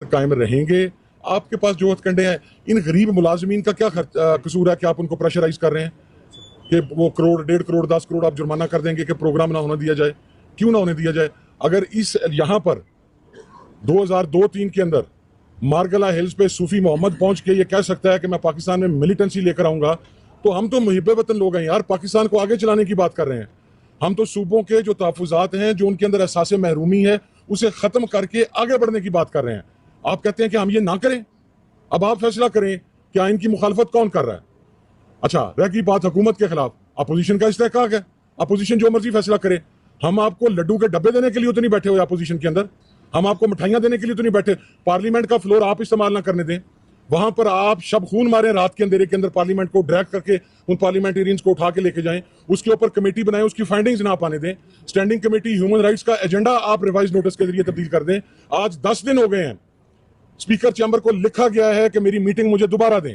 قائم رہیں گے. آپ کے پاس جو ہتھکنڈے ہیں, ان غریب ملازمین کا کیا قصور ہے کہ آپ ان کو پریشرائز کر رہے ہیں کہ وہ کروڑ 1.5 کروڑ 10 کروڑ آپ جرمانہ کر دیں گے کہ پروگرام نہ ہونا دیا جائے؟ کیوں نہ ہونے دیا جائے؟ اگر اس یہاں پر 2002-03 کے اندر مارگلا ہلز پہ صوفی محمد پہنچ کے یہ کہہ سکتا ہے کہ میں پاکستان میں ملیٹنسی لے کر آؤں گا, تو ہم تو محب وطن لوگ ہیں یار, پاکستان کو آگے چلانے کی بات کر رہے ہیں. ہم تو صوبوں کے جو تحفظات ہیں, جو ان کے اندر احساس محرومی ہے, اسے ختم کر کے آگے بڑھنے کی بات کر رہے ہیں. آپ کہتے ہیں کہ ہم یہ نہ کریں. اب آپ فیصلہ کریں کہ آئین کی مخالفت کون کر رہا ہے. اچھا, رہ گئی بات حکومت کے خلاف, اپوزیشن کا استحقاق ہے, اپوزیشن جو مرضی فیصلہ کرے. ہم آپ کو لڈو کے ڈبے دینے کے لیے تو نہیں بیٹھے ہوئے اپوزیشن کے اندر, ہم آپ کو مٹھائیاں دینے کے لیے تو نہیں بیٹھے. پارلیمنٹ کا فلور آپ استعمال نہ کرنے دیں, وہاں پر آپ شب خون ماریں رات کے اندھیرے کے اندر, پارلیمنٹ کو ڈریگ کر کے ان پارلیمنٹیرینز کو اٹھا کے لے کے جائیں, اس کے اوپر کمیٹی بنائیں, اس کی فائنڈنگز نہ پانے دیں. اسٹینڈنگ کمیٹی ہیومن رائٹس کا ایجنڈا آپ ریوائز نوٹس کے ذریعے تبدیل کر دیں. آج 10 دن ہو گئے ہیں, اسپیکر چیمبر کو لکھا گیا ہے کہ میری میٹنگ مجھے دوبارہ دیں.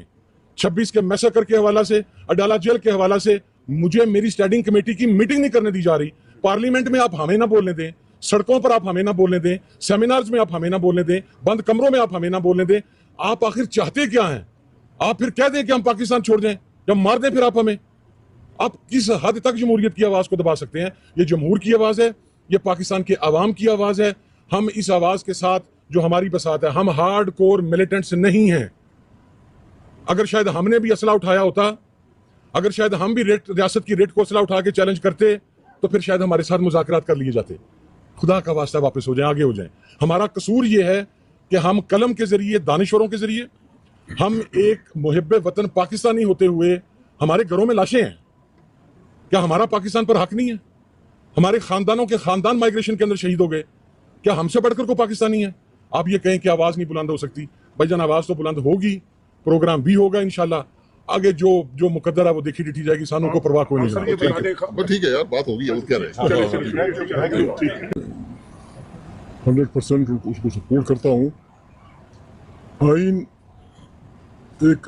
26 کے میسکر کے حوالہ سے, اڈالہ جیل کے حوالہ سے مجھے میری اسٹینڈنگ کمیٹی کی میٹنگ نہیں کرنے دی جا رہی. پارلیمنٹ میں آپ ہمیں نہ بولنے دیں, سڑکوں پر آپ ہمیں نہ بولنے دیں, سیمینارز میں آپ ہمیں نہ بولنے دیں, بند کمروں میں آپ ہمیں نہ بولنے دیں. آپ آخر چاہتے کیا ہیں؟ آپ پھر کہہ دیں کہ ہم پاکستان چھوڑ دیں, جب مار دیں پھر آپ ہمیں. آپ کس حد تک جمہوریت کی آواز کو دبا سکتے ہیں؟ یہ جمہور کی آواز ہے, یہ پاکستان کے عوام کی آواز ہے. ہم اس آواز کے ساتھ جو ہماری بساط ہے, ہم ہارڈ کور ملیٹنٹس نہیں ہیں. اگر شاید ہم نے بھی اسلحہ اٹھایا ہوتا, اگر شاید ہم بھی ریاست کی ریٹ کو اسلحہ اٹھا کے چیلنج کرتے, تو پھر شاید ہمارے ساتھ مذاکرات کر لیے جاتے. خدا کا واسطہ واپس ہو جائیں, آگے ہو جائیں. ہمارا قصور یہ ہے کہ ہم قلم کے ذریعے, دانشوروں کے ذریعے, ہم ایک محب وطن پاکستانی ہوتے ہوئے ہمارے گھروں میں لاشیں ہیں. کیا ہمارا پاکستان پر حق نہیں ہے؟ ہمارے خاندانوں کے خاندان مائگریشن کے اندر شہید ہو گئے. کیا ہم سے بڑھ کر کو پاکستانی ہے؟ آپ یہ کہیں کہ آواز نہیں بلند ہو سکتی. بھائی جان, آواز تو بلند ہوگی, پروگرام بھی ہوگا انشاءاللہ. آگے جو مقدر ہے وہ دیکھی ڈٹھی جائے گی, سانوں کو پرواہ کوئی نہیں. ٹھیک ہے یار, بات ہوگی, اور کیا رہے. 100% اس کو سپورٹ کرتا ہوں. آئین ایک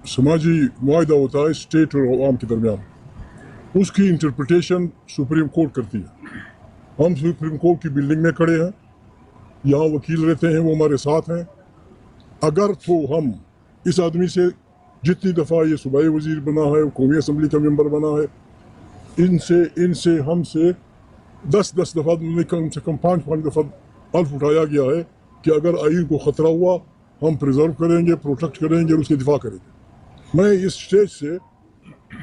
سماجی معاہدہ ہوتا ہے اسٹیٹ اور عوام کے درمیان, اس کی انٹرپریٹیشن سپریم کورٹ کرتی ہے. ہم سپریم کورٹ کی بلڈنگ میں کھڑے ہیں, یہاں وکیل رہتے ہیں, وہ ہمارے ساتھ ہیں. اگر تو ہم اس آدمی سے جتنی دفعہ یہ صوبائی وزیر بنا ہے, قومی اسمبلی کا ممبر بنا ہے, ان سے ہم سے 10 دفعہ, کم سے کم 5 دفعہ حلف اٹھایا گیا ہے کہ اگر آئین کو خطرہ ہوا ہم پریزرو کریں گے, پروٹیکٹ کریں گے, اور اس کی دفاع کریں گے. میں اس اسٹیج سے,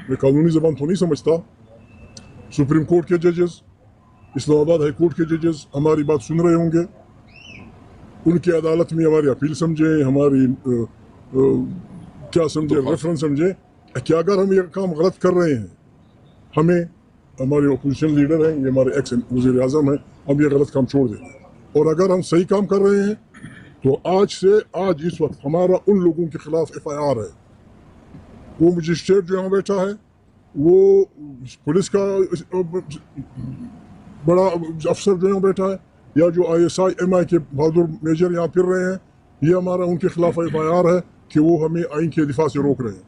میں قانونی زبان تو نہیں سمجھتا, سپریم کورٹ کے ججز, اسلام آباد ہائی کورٹ کے ججز ہماری بات سن رہے ہوں گے. ان کی عدالت میں ہماری اپیل سمجھیں, ہماری کیا سمجھیں, ریفرنس سمجھیں کہ اگر ہم یہ کام غلط کر رہے ہیں, ہمیں, ہمارے اپوزیشن لیڈر ہیں, یہ ہمارے ایکس وزیر اعظم ہیں, ہم یہ غلط کام چھوڑ دیں. اور اگر ہم صحیح کام کر رہے ہیں تو آج اس وقت ہمارا ان لوگوں کے خلاف FIR ہے. وہ مجسٹریٹ جو یہاں بیٹھا ہے, وہ پولیس کا بڑا افسر جو یہاں بیٹھا ہے, یا جو ISI MI کے بہادر میجر یہاں پھر رہے ہیں, یہ ہمارا ان کے خلاف FIR ہے کہ وہ ہمیں آئین کے دفاع سے روک رہے ہیں.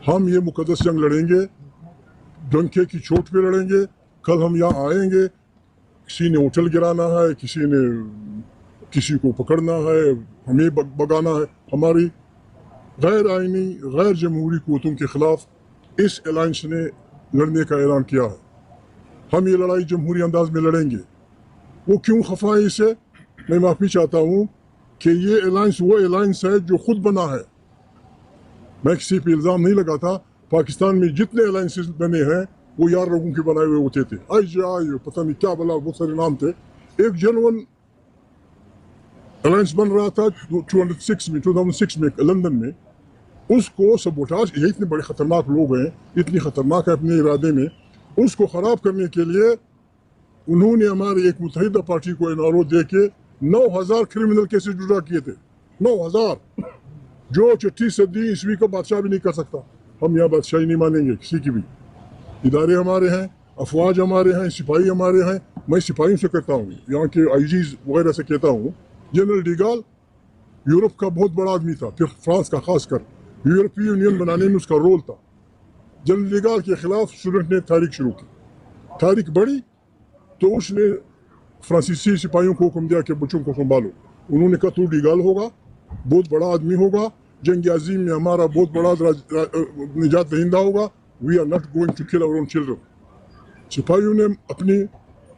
ہم یہ مقدس جنگ لڑیں گے, ڈنکے کی چوٹ پہ لڑیں گے. کل ہم یہاں آئیں گے, کسی نے ہوٹل گرانا ہے, کسی نے کسی کو پکڑنا ہے, ہمیں بگانا ہے. ہماری غیر آئینی, غیر جمہوری قوتوں کے خلاف اس الائنس نے لڑنے کا اعلان کیا ہے. ہم یہ لڑائی جمہوری انداز میں لڑیں گے. وہ کیوں خفا ہے اس سے, میں معافی چاہتا ہوں کہ یہ الائنس وہ الائنس ہے جو خود بنا ہے. میں کسی پہ الزام نہیں لگاتا. پاکستان میں جتنے الائنسز بنے ہیں وہ یار لوگوں کے بنائے ہوئے ہوتے تھے. IGI, پتہ نہیں کیا بلا, بہت سارے نام تھے. ایک جنون الائنس بن رہا تھا 2006 میں لندن میں. اس کو سبوٹاج, یہ اتنے بڑے خطرناک لوگ ہیں, اتنی خطرناک ہے اپنے ارادے میں, اس کو خراب کرنے کے لیے انہوں نے ہمارے ایک متحدہ پارٹی کو NRO دے کے 9000 کرمنل کیسز جدا کیے تھے. 9000, جو 6 صدی عیسوی کا بادشاہ بھی نہیں کر سکتا. ہم یہاں بادشاہی نہیں مانیں گے کسی کی بھی. ادارے ہمارے ہیں, افواج ہمارے ہیں, سپاہی ہمارے ہیں. میں سپاہیوں سے کہتا ہوں, یہاں کے IGs وغیرہ سے کہتا ہوں. جنرل ڈیگال یورپ کا بہت بڑا آدمی تھا, پھر فرانس کا, خاص کر یورپی یونین بنانے میں اس کا رول تھا. جنرل ڈیگال کے خلاف اسٹوڈنٹ نے تحریک شروع کی. تحریک بڑھی تو اس نے فرانسیسی سپاہیوں کو حکم دیا کہ بچوں کو سنبھالو. انہوں نے کہا تو ڈیگال ہوگا, بہت بڑا آدمی ہوگا, جنگ عظیم میں ہمارا بہت بڑا نجات دہندہ ہوگا. We are not going to kill our own children. سپاہیوں نے اپنی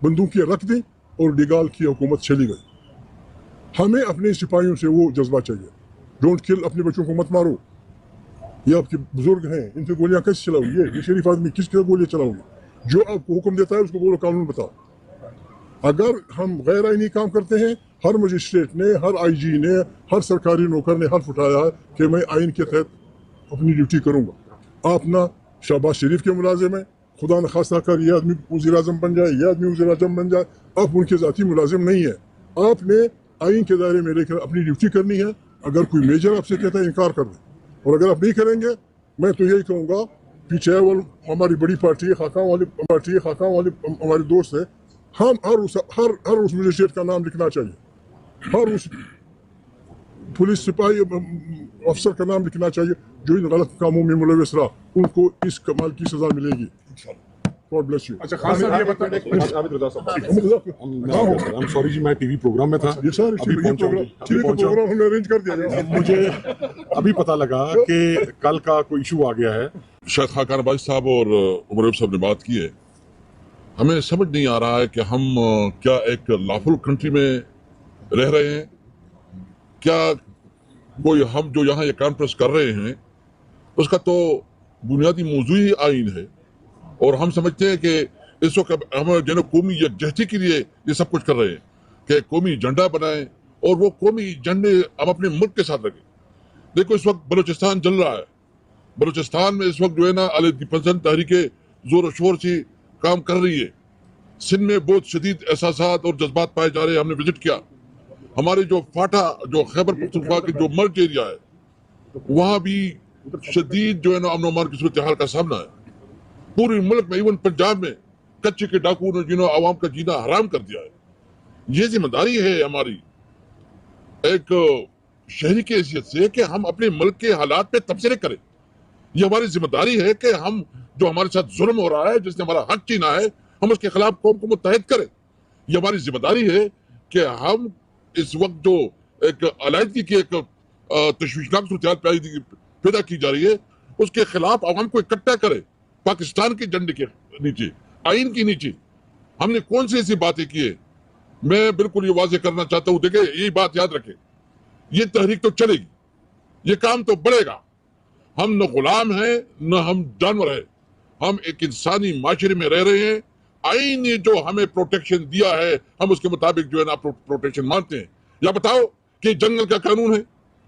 بندوقیں رکھ دیں اور ڈیگال کی حکومت چلی گئی. ہمیں اپنے سپاہیوں سے وہ جذبہ چاہیے. ڈونٹ کل, اپنے بچوں کو مت مارو. یہ آپ کے بزرگ ہیں, ان سے گولیاں کیسے چلاؤ گے؟ یہ شریف آدمی کس کے گولیاں چلاؤ گے؟ جو آپ کو حکم دیتا ہے اس کو بولو قانون بتاؤ. اگر ہم غیر آئینی کام کرتے ہیں, ہر مجسٹریٹ نے, ہر آئی جی نے, ہر سرکاری نوکر نے حلف اٹھایا ہے کہ میں آئین کے تحت اپنی ڈیوٹی کروں گا. آپ نہ شہباز شریف کے ملازم ہیں, خدا نخواستہ کر یہ آدمی وزیر اعظم بن جائے, یہ آدمی وزیر اعظم بن جائے, آپ ان کے ذاتی ملازم نہیں ہیں. آپ نے آئین کے دائرے میں لے کر اپنی ڈیوٹی کرنی ہے. اگر کوئی میجر آپ سے کہتا ہے انکار کر دیں, اور اگر آپ نہیں کریں گے میں تو یہی کہوں گا, پیچھے وہ ہماری بڑی پارٹی ہے, خاقان والی ہمارے دوست ہے, ہم ہر اس مجسٹریٹ کا نام لکھنا چاہیے, ہر اس پولیس سپاہی افسر کا نام لکھنا چاہیے جو ان غلط کاموں میں ملوث رہا. ان کو اس کمال کی سزا ملے گی. God bless you. اچھا خان صاحب یہ بتائیں, عابد رضا صاحب, سوری جی میں ٹی وی پروگرام میں تھا, یہ سارے ابھی پہنچا ہوں. ٹی وی کا پروگرام ہم نے ارینج کر دیا. مجھے ابھی پتہ لگا کہ کل کا کوئی ایشو آ گیا ہے. شاید خاقان عباس صاحب اور عمر ایوب صاحب نے بات کی ہے. ہمیں سمجھ نہیں آ رہا ہے کہ ہم کیا ایک لافل کنٹری میں رہ رہے ہیں, کیا کوئی ہم جو یہاں یہ کانفرنس کر رہے ہیں اس کا تو بنیادی موضوع ہی آئین ہے, اور ہم سمجھتے ہیں کہ اس وقت ہم جو قومی یکجہتی کے لیے یہ سب کچھ کر رہے ہیں کہ قومی ایجنڈا بنائیں اور وہ قومی ایجنڈے ہم اپنے ملک کے ساتھ رکھیں. دیکھو اس وقت بلوچستان جل رہا ہے, بلوچستان میں اس وقت جو ہے نا علیحدگی پسند تحریکیں زور و شور سے کام کر رہی ہے. سندھ میں بہت شدید احساسات اور جذبات پائے جا رہے ہیں. ہم نے وزٹ کیا, ہمارے جو فاٹا جو خیبر پختونخوا کے جو مرج ایریا ہے وہاں بھی شدید جو ہے نا امن و امان کی صورتحال کا سامنا ہے. پورے ملک میں, ایون پنجاب میں کچے کے ڈاکو نے جنہوں عوام کا جینا حرام کر دیا ہے. یہ ذمہ داری ہے ہماری ایک شہری کی حیثیت سے کہ ہم اپنے ملک کے حالات پہ تبصرے کریں. یہ ہماری ذمہ داری ہے کہ ہم جو ہمارے ساتھ ظلم ہو رہا ہے, جس نے ہمارا حق چھینا ہے, ہم اس کے خلاف قوم کو متحد کریں. یہ ہماری ذمہ داری ہے کہ ہم اس وقت جو ایک علیحدگی کی ایک تشویشناک صورتحال پیدا کی جا رہی ہے اس کے خلاف عوام کو اکٹھا کرے. پاکستان کے جھنڈے کے نیچے, آئین کے نیچے ہم نے کون سی ایسی باتیں کی ہے. میں بالکل یہ واضح کرنا چاہتا ہوں, دیکھیں یہی بات یاد رکھیں, یہ تحریک تو چلے گی, یہ کام تو بڑھے گا. ہم نہ غلام ہیں نہ ہم جانور ہیں, ہم ایک انسانی معاشرے میں رہ رہے ہیں. آئین نے جو ہمیں پروٹیکشن دیا ہے ہم اس کے مطابق جو ہے نا پروٹیکشن مانتے ہیں. یا بتاؤ کہ جنگل کا قانون ہے,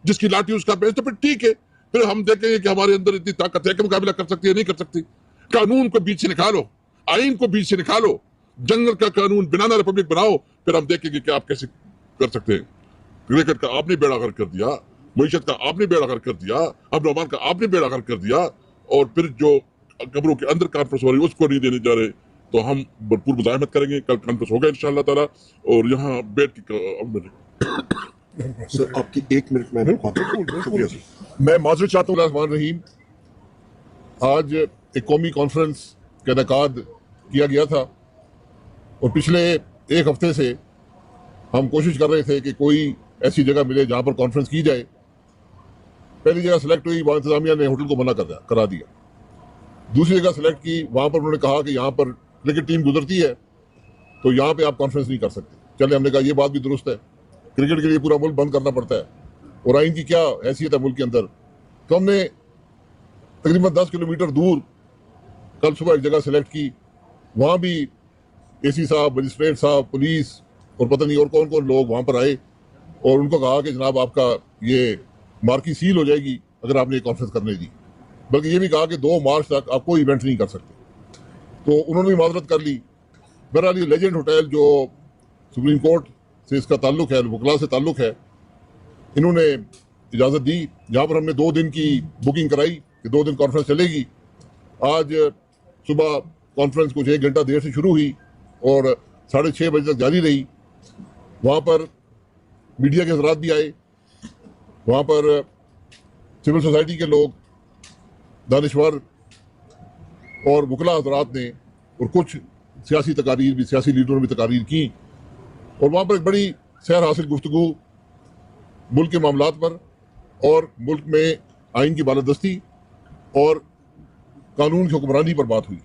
جس کی لاٹھی اس کا بیس, تو پھر ٹھیک ہے, پھر ہم دیکھیں گے کہ ہمارے اندر اتنی طاقت ہے کہ مقابلہ کر سکتی ہے نہیں کر سکتی. قانون کو بیچ سے نکالو, آئین کو بیچ سے نکالو, جنگل کا قانون بنانا ریپبلک بناؤ, پھر ہم دیکھیں گے کہ آپ کیسے کر سکتے ہیں. کرکٹ کا آپ نے بیڑا غرق کر دیا, معیشت کا آپ نے بیڑا غرق کر دیا, امن و امان کا آپ نے بیڑا غرق کر دیا, اور پھر جو قبروں کے اندر کانفرنس ہو رہی ہے اس کو نہیں دینے جا رہے. تو ہم بھرپور مزاحمت کریں گے. کل کانفرنس ہوگا انشاءاللہ تعالیٰ, اور یہاں بیٹھ کے سر آپ کی 1 منٹ میں شکریہ سر. میں معذرت چاہتا ہوں. الرحمن الرحیم, آج ایک قومی کانفرنس کا انعقاد کیا گیا تھا, اور پچھلے 1 ہفتے سے ہم کوشش کر رہے تھے کہ کوئی ایسی جگہ ملے جہاں پر کانفرنس کی جائے. پہلی جگہ سلیکٹ ہوئی, وہاں انتظامیہ نے ہوٹل کو منع کرا دیا. دوسری جگہ سلیکٹ کی, وہاں پر انہوں نے کہا کہ یہاں پر کرکٹ ٹیم گزرتی ہے تو یہاں پہ آپ کانفرنس نہیں کر سکتے. چلے, ہم نے کہا یہ بات بھی درست ہے, کرکٹ کے لیے پورا ملک بند کرنا پڑتا ہے, اور آئین کی کیا حیثیت ہے ملک کے اندر. تو ہم نے تقریباً 10 کلومیٹر دور کل صبح ایک جگہ سلیکٹ کی. وہاں بھی اے سی صاحب, مجسٹریٹ صاحب, پولیس اور پتہ نہیں اور کون کون لوگ وہاں پر آئے, اور ان کو کہا کہ جناب آپ کا یہ مارکی سیل ہو جائے گی اگر آپ نے یہ کانفرنس کرنے دی. بلکہ یہ بھی کہا کہ 2 مارچ تک آپ کوئی ایونٹ نہیں کر سکتے. تو انہوں نے بھی معذرت کر لی. بہرحال یہ لیجنڈ ہوٹل جو سپریم کورٹ سے اس کا تعلق ہے, وکلاء سے تعلق ہے, انہوں نے اجازت دی, جہاں پر ہم نے 2 دن کی بکنگ کرائی کہ 2 دن کانفرنس چلے گی. آج صبح کانفرنس کچھ 1 گھنٹہ دیر سے شروع ہوئی اور 6:30 بجے تک جاری رہی. وہاں پر میڈیا کے حضرات بھی آئے, وہاں پر سول سوسائٹی کے لوگ, دانشور اور وکلاء حضرات نے, اور کچھ سیاسی تقاریر بھی, سیاسی لیڈروں نے بھی تقاریر کی, اور وہاں پر ایک بڑی سیر حاصل گفتگو ملک کے معاملات پر اور ملک میں آئین کی بالادستی اور قانون کی حکمرانی پر بات ہوئی.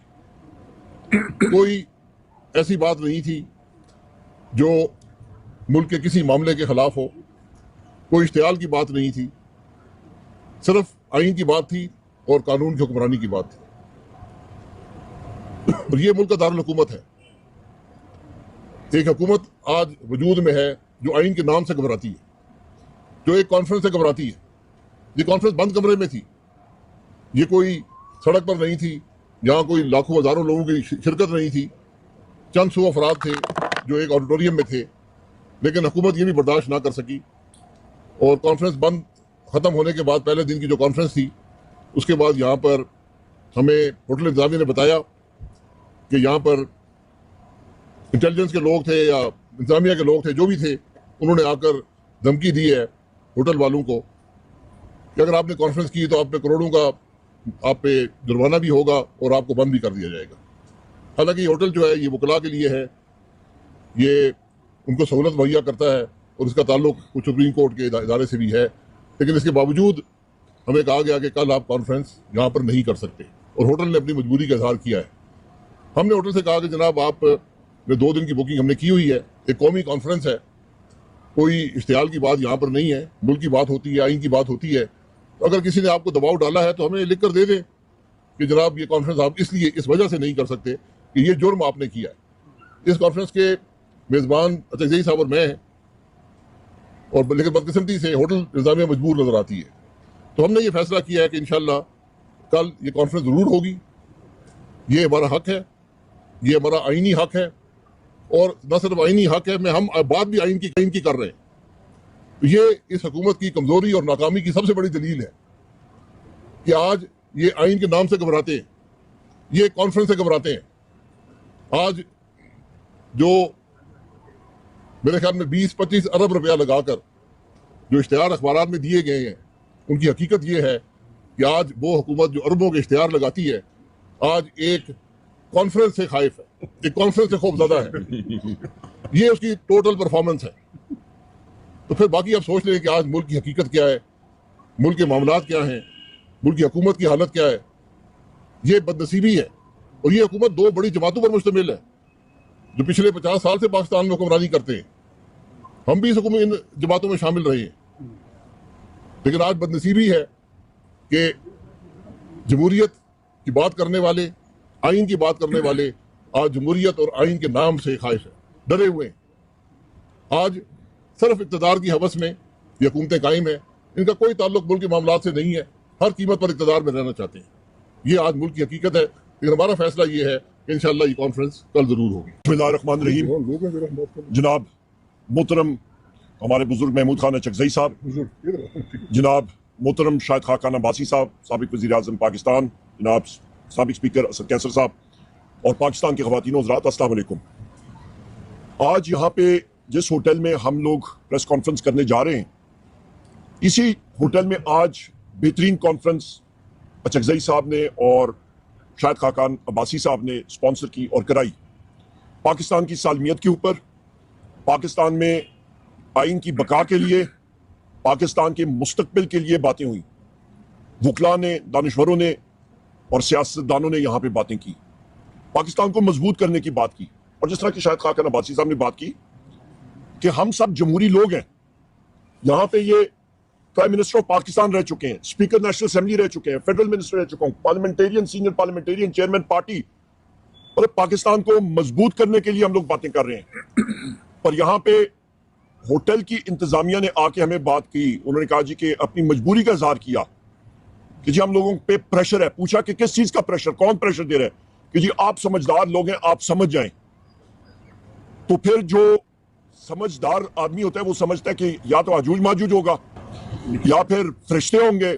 کوئی ایسی بات نہیں تھی جو ملک کے کسی معاملے کے خلاف ہو, کوئی اشتعال کی بات نہیں تھی, صرف آئین کی بات تھی اور قانون کی حکمرانی کی بات تھی. اور یہ ملک کا دارالحکومت ہے. ایک حکومت آج وجود میں ہے جو آئین کے نام سے گھبراتی ہے, جو ایک کانفرنس سے گھبراتی ہے. یہ کانفرنس بند کمرے میں تھی, یہ کوئی سڑک پر نہیں تھی, یہاں کوئی لاکھوں ہزاروں لوگوں کی شرکت نہیں تھی, چند سو افراد تھے جو ایک آڈیٹوریم میں تھے. لیکن حکومت یہ بھی برداشت نہ کر سکی اور کانفرنس بند ختم ہونے کے بعد پہلے دن کی جو کانفرنس تھی اس کے بعد یہاں پر ہمیں ہوٹل انتظامیہ نے بتایا کہ یہاں پر انٹیلیجنس کے لوگ تھے یا انتظامیہ کے لوگ تھے, جو بھی تھے, انہوں نے آ کر دھمکی دی ہے ہوٹل والوں کو کہ اگر آپ نے کانفرنس کی تو آپ پہ کروڑوں کا آپ پہ جرمانہ بھی ہوگا اور آپ کو بند بھی کر دیا جائے گا. حالانکہ یہ ہوٹل جو ہے یہ وکلاء کے لیے ہے, یہ ان کو سہولت مہیا کرتا ہے اور اس کا تعلق کچھ سپریم کورٹ کے ادارے سے بھی ہے. لیکن اس کے باوجود ہمیں کہا گیا کہ کل آپ کانفرنس یہاں پر نہیں کر سکتے اور ہوٹل نے اپنی مجبوری کا اظہار کیا ہے. ہم نے ہوٹل سے کہا کہ جناب آپ نے 2 دن کی بکنگ ہم نے کی ہوئی ہے, ایک قومی کانفرنس ہے, کوئی اشتعال کی بات یہاں پر نہیں ہے, ملک کی بات ہوتی ہے, آئین کی بات ہوتی ہے. اگر کسی نے آپ کو دباؤ ڈالا ہے تو ہمیں لکھ کر دے دیں کہ جناب یہ کانفرنس آپ اس وجہ سے نہیں کر سکتے کہ یہ جرم آپ نے کیا ہے. اس کانفرنس کے میزبان اچکزئی صاحب اور میں ہیں, اور لیکن بدقسمتی سے ہوٹل انتظامیہ مجبور نظر آتی ہے. تو ہم نے یہ فیصلہ کیا ہے کہ انشاءاللہ کل یہ کانفرنس ضرور ہوگی. یہ ہمارا حق ہے, یہ ہمارا آئینی حق ہے, اور نہ صرف آئینی حق ہے, ہم بات بھی آئین کی کر رہے ہیں. یہ اس حکومت کی کمزوری اور ناکامی کی سب سے بڑی دلیل ہے کہ آج یہ آئین کے نام سے گھبراتے ہیں, یہ کانفرنس سے گھبراتے ہیں. آج جو میرے خیال میں 20-25 ارب روپیہ لگا کر جو اشتہار اخبارات میں دیے گئے ہیں, ان کی حقیقت یہ ہے کہ آج وہ حکومت جو اربوں کے اشتہار لگاتی ہے آج ایک کانفرنس سے خائف ہے, ایک کانفرنس سے خوف زدہ ہے. یہ اس کی ٹوٹل پرفارمنس ہے. تو پھر باقی آپ سوچ لیں کہ آج ملک کی حقیقت کیا ہے, ملک کے معاملات کیا ہیں, ملک کی حکومت کی حالت کیا ہے. یہ بدنصیبی ہے, اور یہ حکومت 2 بڑی جماعتوں پر مشتمل ہے جو پچھلے 50 سال سے پاکستان میں حکمرانی کرتے ہیں. ہم بھی ان جماعتوں میں شامل رہے ہیں. لیکن آج بدنصیبی ہے کہ جمہوریت کی بات کرنے والے, آئین کی بات کرنے والے آج جمہوریت اور آئین کے نام سے خائف ہیں, ڈرے ہوئے ہیں. آج صرف اقتدار کی ہوس میں یہ حکومتیں قائم ہیں, ان کا کوئی تعلق ملک کے معاملات سے نہیں ہے, ہر قیمت پر اقتدار میں رہنا چاہتے ہیں. یہ آج ملک کی حقیقت ہے. لیکن ہمارا فیصلہ یہ ہے کہ انشاءاللہ یہ کانفرنس کل ضرور ہوگی. بسم اللہ الرحمن الرحیم. جناب محترم ہمارے بزرگ محمود خان اچکزئی صاحب, جناب محترم شاہد خاقان عباسی صاحب سابق وزیر اعظم پاکستان, جناب سابق اسپیکر اسد کیسر صاحب, اور پاکستان کے خواتین و حضرات, السلام علیکم. آج یہاں پہ جس ہوٹل میں ہم لوگ پریس کانفرنس کرنے جا رہے ہیں, اسی ہوٹل میں آج بہترین کانفرنس اچکزئی صاحب نے اور شاہد خاقان عباسی صاحب نے اسپانسر کی اور کرائی. پاکستان کی سالمیت کے اوپر, پاکستان میں آئین کی بقا کے لیے, پاکستان کے مستقبل کے لیے باتیں ہوئیں. وکلاء نے, دانشوروں نے اور سیاستدانوں نے یہاں پہ باتیں کی, پاکستان کو مضبوط کرنے کی بات کی. اور جس طرح کہ شاہد خاقان عباسی صاحب نے بات کی کہ ہم سب جمہوری لوگ ہیں, یہاں پہ یہ پرائم منسٹر آف پاکستان رہ چکے ہیں, اسپیکر نیشنل اسمبلی رہ چکے ہیں, فیڈرل منسٹر رہ چکے ہیں, parliamentarian, senior parliamentarian, chairman party, اور پاکستان کو مضبوط کرنے کے لیے ہم لوگ باتیں کر رہے ہیں. اور یہاں پہ ہوٹل کی انتظامیہ نے آ کے ہمیں بات کی, انہوں نے کہا جی کہ اپنی مجبوری کا اظہار کیا کہ جی ہم لوگوں پہ پریشر ہے. پوچھا کہ کس چیز کا پریشر, کون پریشر دے رہا ہے, کہ جی آپ سمجھدار لوگ ہیں, آپ سمجھ جائیں. تو پھر جو سمجھدار آدمی ہوتا ہے وہ سمجھتا ہے کہ یا تو آجوج ماجوج ہوگا, یا پھر فرشتے ہوں گے,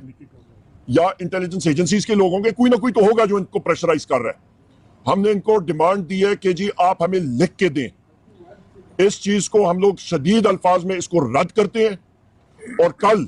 یا انٹیلیجنس ایجنسیز کے لوگ ہوں گے, کوئی نہ کوئی تو ہوگا جو ان کو پریشرائز کر رہا ہے. ہم نے ان کو ڈیمانڈ دی ہے کہ جی آپ ہمیں لکھ کے دیں. اس چیز کو ہم لوگ شدید الفاظ میں اس کو رد کرتے ہیں, اور کل